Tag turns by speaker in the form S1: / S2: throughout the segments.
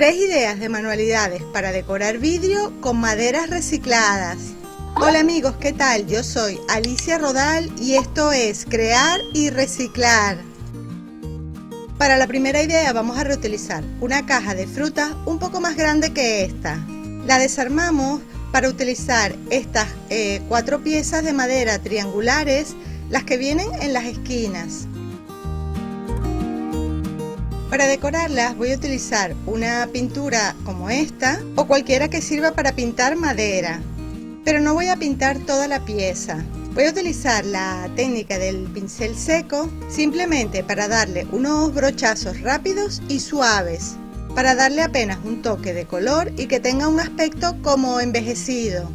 S1: 3 ideas de manualidades para decorar vidrio con maderas recicladas. Hola amigos, ¿qué tal? Yo soy Alicia Rodal y esto es Crear y Reciclar. Para la primera idea vamos a reutilizar una caja de frutas un poco más grande que esta. La desarmamos para utilizar estas 4 piezas de madera triangulares, las que vienen en las esquinas. Para decorarlas voy a utilizar una pintura como esta o cualquiera que sirva para pintar madera, pero no voy a pintar toda la pieza. Voy a utilizar la técnica del pincel seco simplemente para darle unos brochazos rápidos y suaves, para darle apenas un toque de color y que tenga un aspecto como envejecido.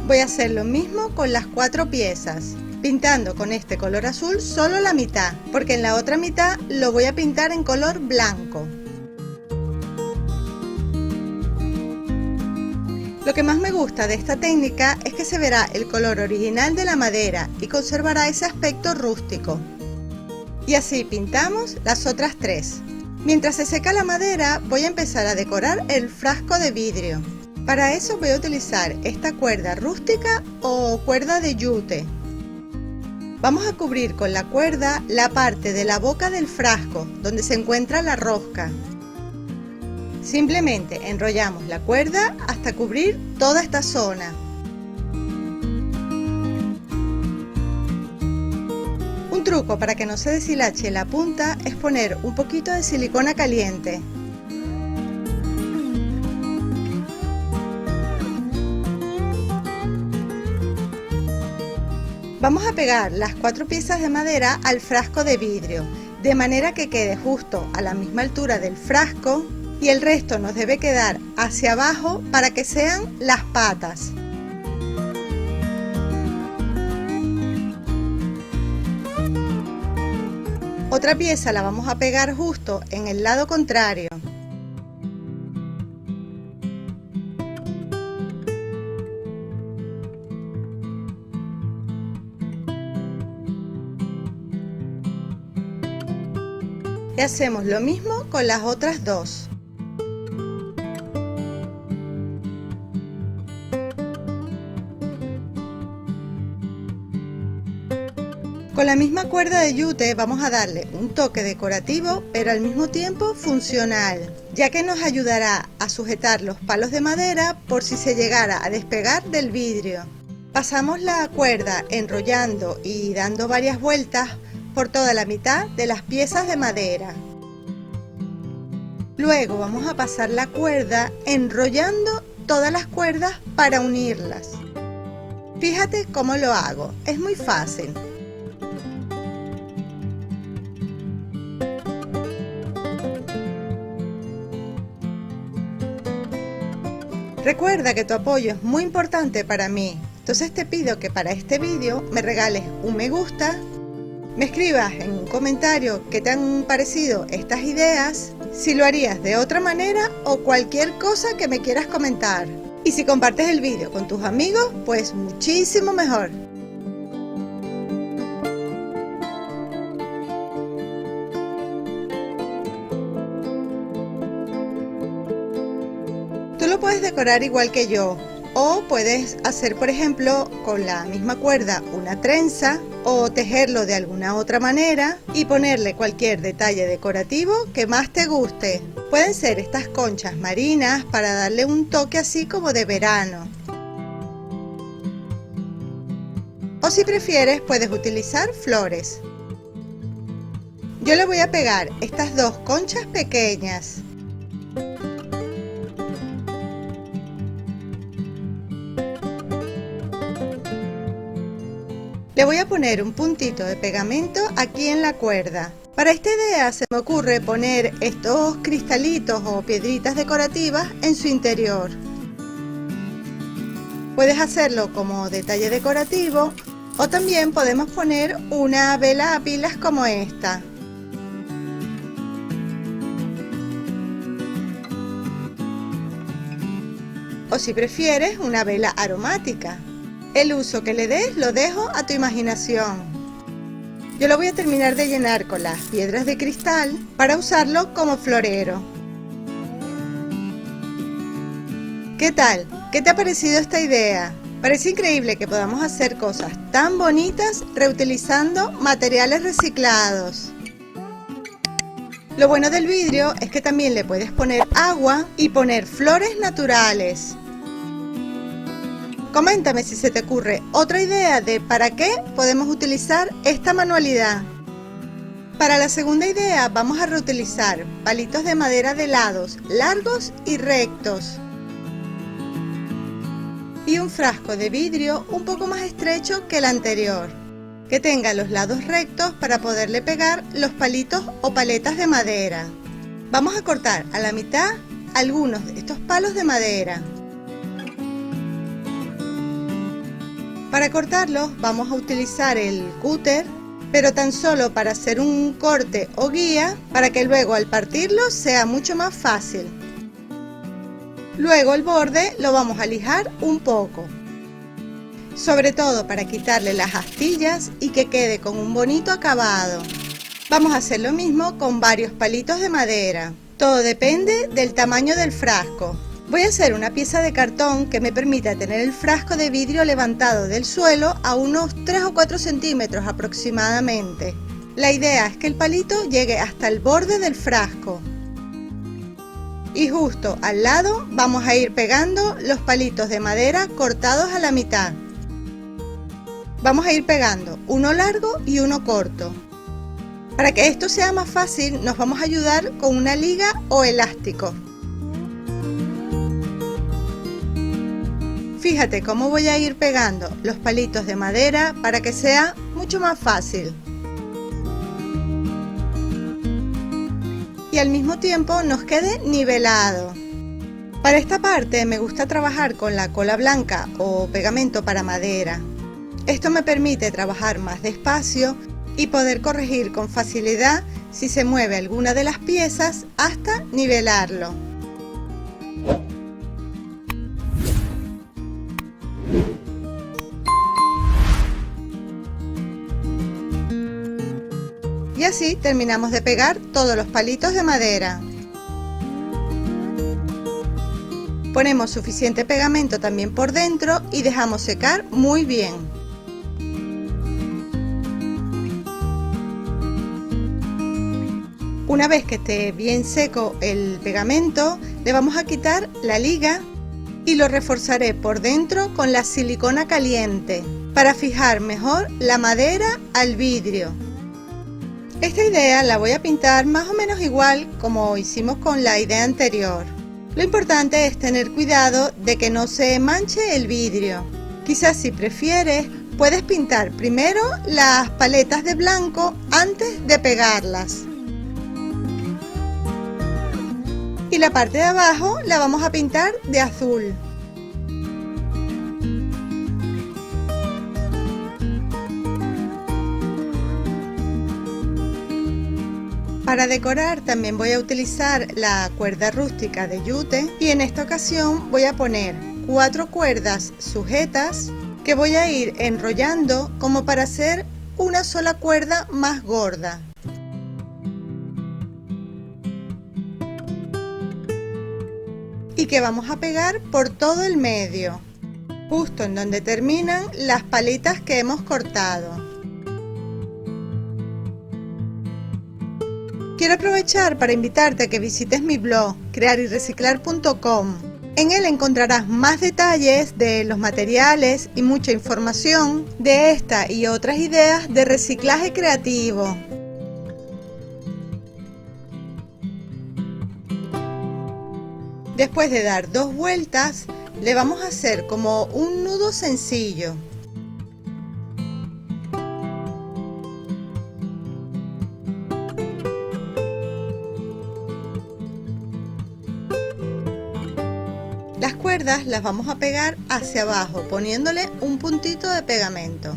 S1: Voy a hacer lo mismo con las 4 piezas, pintando con este color azul solo la mitad, porque en la otra mitad lo voy a pintar en color blanco. Lo que más me gusta de esta técnica es que se verá el color original de la madera y conservará ese aspecto rústico. Y así pintamos las otras 3. Mientras se seca la madera voy a empezar a decorar el frasco de vidrio. Para eso voy a utilizar esta cuerda rústica o cuerda de yute. Vamos a cubrir con la cuerda la parte de la boca del frasco donde se encuentra la rosca. Simplemente enrollamos la cuerda hasta cubrir toda esta zona. Un truco para que no se deshilache la punta es poner un poquito de silicona caliente. Vamos a pegar las 4 piezas de madera al frasco de vidrio, de manera que quede justo a la misma altura del frasco y el resto nos debe quedar hacia abajo para que sean las patas. Otra pieza la vamos a pegar justo en el lado contrario. Y hacemos lo mismo con las otras 2. Con la misma cuerda de yute vamos a darle un toque decorativo, pero al mismo tiempo funcional, ya que nos ayudará a sujetar los palos de madera por si se llegara a despegar del vidrio. Pasamos la cuerda enrollando y dando varias vueltas por toda la mitad de las piezas de madera. Luego vamos a pasar la cuerda enrollando todas las cuerdas para unirlas. Fíjate cómo lo hago, es muy fácil. Recuerda que tu apoyo es muy importante para mí, entonces te pido que para este vídeo me regales un me gusta, me escribas en un comentario qué te han parecido estas ideas, si lo harías de otra manera o cualquier cosa que me quieras comentar. Y si compartes el vídeo con tus amigos, pues muchísimo mejor. Tú lo puedes decorar igual que yo, o puedes hacer, por ejemplo, con la misma cuerda una trenza o tejerlo de alguna otra manera y ponerle cualquier detalle decorativo que más te guste. Pueden ser estas conchas marinas para darle un toque así como de verano. O si prefieres puedes utilizar flores. Yo le voy a pegar estas 2 conchas pequeñas. Le voy a poner un puntito de pegamento aquí en la cuerda. Para esta idea se me ocurre poner estos cristalitos o piedritas decorativas en su interior. Puedes hacerlo como detalle decorativo o también podemos poner una vela a pilas como esta. o si prefieres una vela aromática. El uso que le des lo dejo a tu imaginación. Yo lo voy a terminar de llenar con las piedras de cristal para usarlo como florero. ¿Qué tal? ¿Qué te ha parecido esta idea? Parece increíble que podamos hacer cosas tan bonitas reutilizando materiales reciclados. Lo bueno del vidrio es que también le puedes poner agua y poner flores naturales. Coméntame si se te ocurre otra idea de para qué podemos utilizar esta manualidad. Para la segunda idea vamos a reutilizar palitos de madera de lados largos y rectos. Y un frasco de vidrio un poco más estrecho que el anterior, que tenga los lados rectos para poderle pegar los palitos o paletas de madera. Vamos a cortar a la mitad algunos de estos palos de madera. Para cortarlos vamos a utilizar el cúter, pero tan solo para hacer un corte o guía para que luego al partirlo sea mucho más fácil. Luego el borde lo vamos a lijar un poco, sobre todo para quitarle las astillas y que quede con un bonito acabado. Vamos a hacer lo mismo con varios palitos de madera, todo depende del tamaño del frasco. Voy a hacer una pieza de cartón que me permita tener el frasco de vidrio levantado del suelo a unos 3 o 4 centímetros aproximadamente. La idea es que el palito llegue hasta el borde del frasco. Y justo al lado vamos a ir pegando los palitos de madera cortados a la mitad. Vamos a ir pegando uno largo y uno corto. Para que esto sea más fácil nos vamos a ayudar con una liga o elástico. Fíjate cómo voy a ir pegando los palitos de madera para que sea mucho más fácil. Y al mismo tiempo nos quede nivelado. Para esta parte me gusta trabajar con la cola blanca o pegamento para madera. Esto me permite trabajar más despacio y poder corregir con facilidad si se mueve alguna de las piezas hasta nivelarlo. Y así terminamos de pegar todos los palitos de madera. Ponemos suficiente pegamento también por dentro y dejamos secar muy bien. Una vez que esté bien seco el pegamento, le vamos a quitar la liga y lo reforzaré por dentro con la silicona caliente para fijar mejor la madera al vidrio. Esta idea la voy a pintar más o menos igual como hicimos con la idea anterior. Lo importante es tener cuidado de que no se manche el vidrio. Quizás si prefieres, puedes pintar primero las paletas de blanco antes de pegarlas. Y la parte de abajo la vamos a pintar de azul. Para decorar también voy a utilizar la cuerda rústica de yute y en esta ocasión voy a poner 4 cuerdas sujetas que voy a ir enrollando como para hacer una sola cuerda más gorda. Y que vamos a pegar por todo el medio, justo en donde terminan las palitas que hemos cortado. Quiero aprovechar para invitarte a que visites mi blog crearyreciclar.com. En él encontrarás más detalles de los materiales y mucha información de esta y otras ideas de reciclaje creativo. Después de dar 2 vueltas, le vamos a hacer como un nudo sencillo. Las cuerdas las vamos a pegar hacia abajo poniéndole un puntito de pegamento.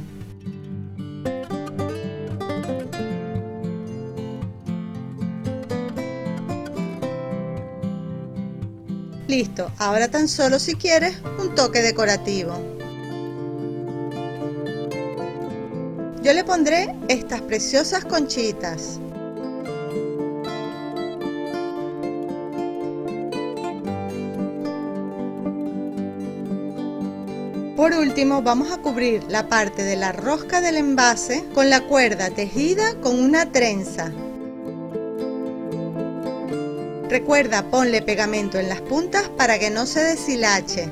S1: Listo, ahora tan solo si quieres un toque decorativo. Yo le pondré estas preciosas conchitas. Por último, vamos a cubrir la parte de la rosca del envase con la cuerda tejida con una trenza. Recuerda, ponle pegamento en las puntas para que no se deshilache.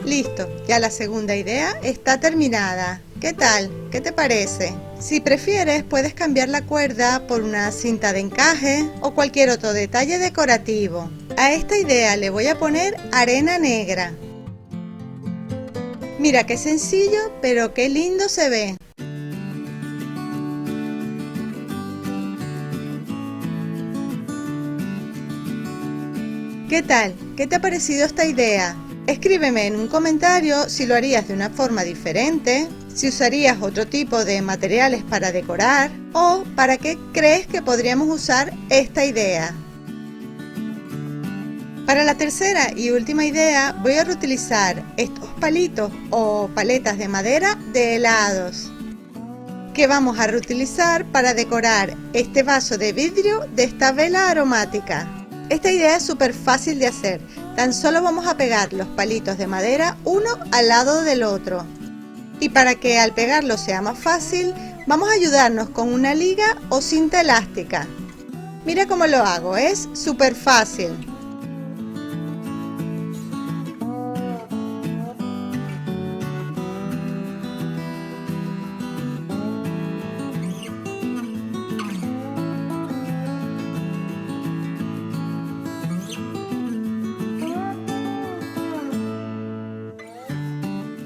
S1: Listo, ya la segunda idea está terminada. ¿Qué tal? ¿Qué te parece? Si prefieres, puedes cambiar la cuerda por una cinta de encaje o cualquier otro detalle decorativo. A esta idea le voy a poner arena negra. Mira qué sencillo, pero qué lindo se ve. ¿Qué tal? ¿Qué te ha parecido esta idea? Escríbeme en un comentario si lo harías de una forma diferente, si usarías otro tipo de materiales para decorar o para qué crees que podríamos usar esta idea. Para la tercera y última idea voy a reutilizar estos palitos o paletas de madera de helados que vamos a reutilizar para decorar este vaso de vidrio de esta vela aromática. Esta idea es súper fácil de hacer. Tan solo vamos a pegar los palitos de madera uno al lado del otro. Y para que al pegarlo sea más fácil, vamos a ayudarnos con una liga o cinta elástica. Mira cómo lo hago, es súper fácil.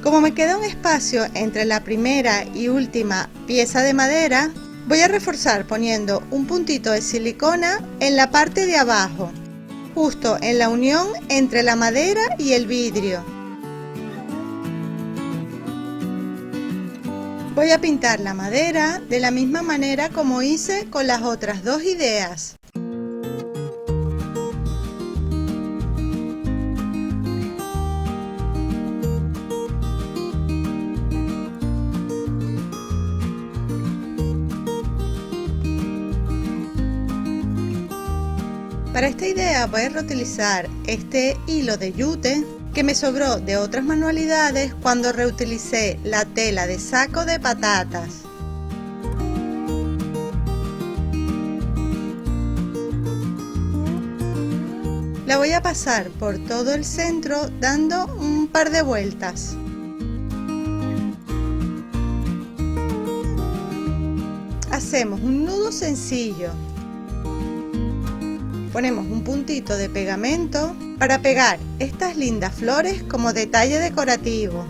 S1: Como me queda un espacio entre la primera y última pieza de madera, voy a reforzar poniendo un puntito de silicona en la parte de abajo, justo en la unión entre la madera y el vidrio. Voy a pintar la madera de la misma manera como hice con las otras dos ideas. Para esta idea voy a reutilizar este hilo de yute que me sobró de otras manualidades cuando reutilicé la tela de saco de patatas. La voy a pasar por todo el centro dando un par de vueltas. Hacemos un nudo sencillo. Ponemos un puntito de pegamento para pegar estas lindas flores como detalle decorativo.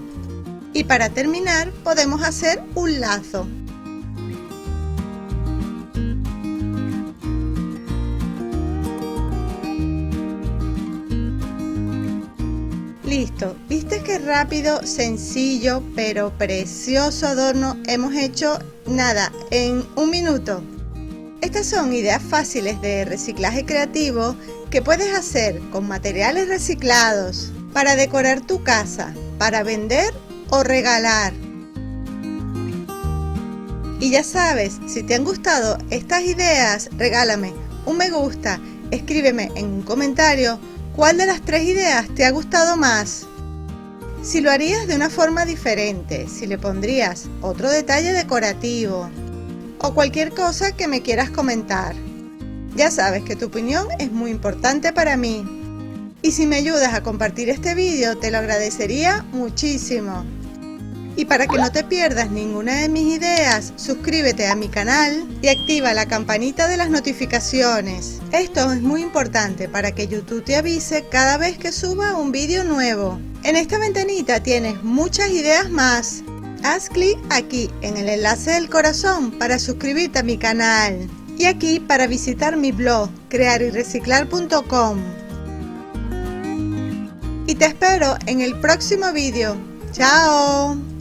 S1: Y para terminar podemos hacer un lazo. Listo, ¿viste qué rápido, sencillo, pero precioso adorno hemos hecho? Nada, en un minuto. Estas son ideas fáciles de reciclaje creativo que puedes hacer con materiales reciclados para decorar tu casa, para vender o regalar. Y ya sabes, si te han gustado estas ideas, regálame un me gusta, escríbeme en un comentario cuál de las tres ideas te ha gustado más. Si lo harías de una forma diferente, si le pondrías otro detalle decorativo o cualquier cosa que me quieras comentar. Ya sabes que tu opinión es muy importante para mí. Y si me ayudas a compartir este vídeo, te lo agradecería muchísimo. Y para que no te pierdas ninguna de mis ideas, suscríbete a mi canal y activa la campanita de las notificaciones. Esto es muy importante para que YouTube te avise cada vez que suba un vídeo nuevo. En esta ventanita tienes muchas ideas más. Haz clic aquí en el enlace del corazón para suscribirte a mi canal y aquí para visitar mi blog crearyreciclar.com. te espero en el próximo vídeo. ¡Chao!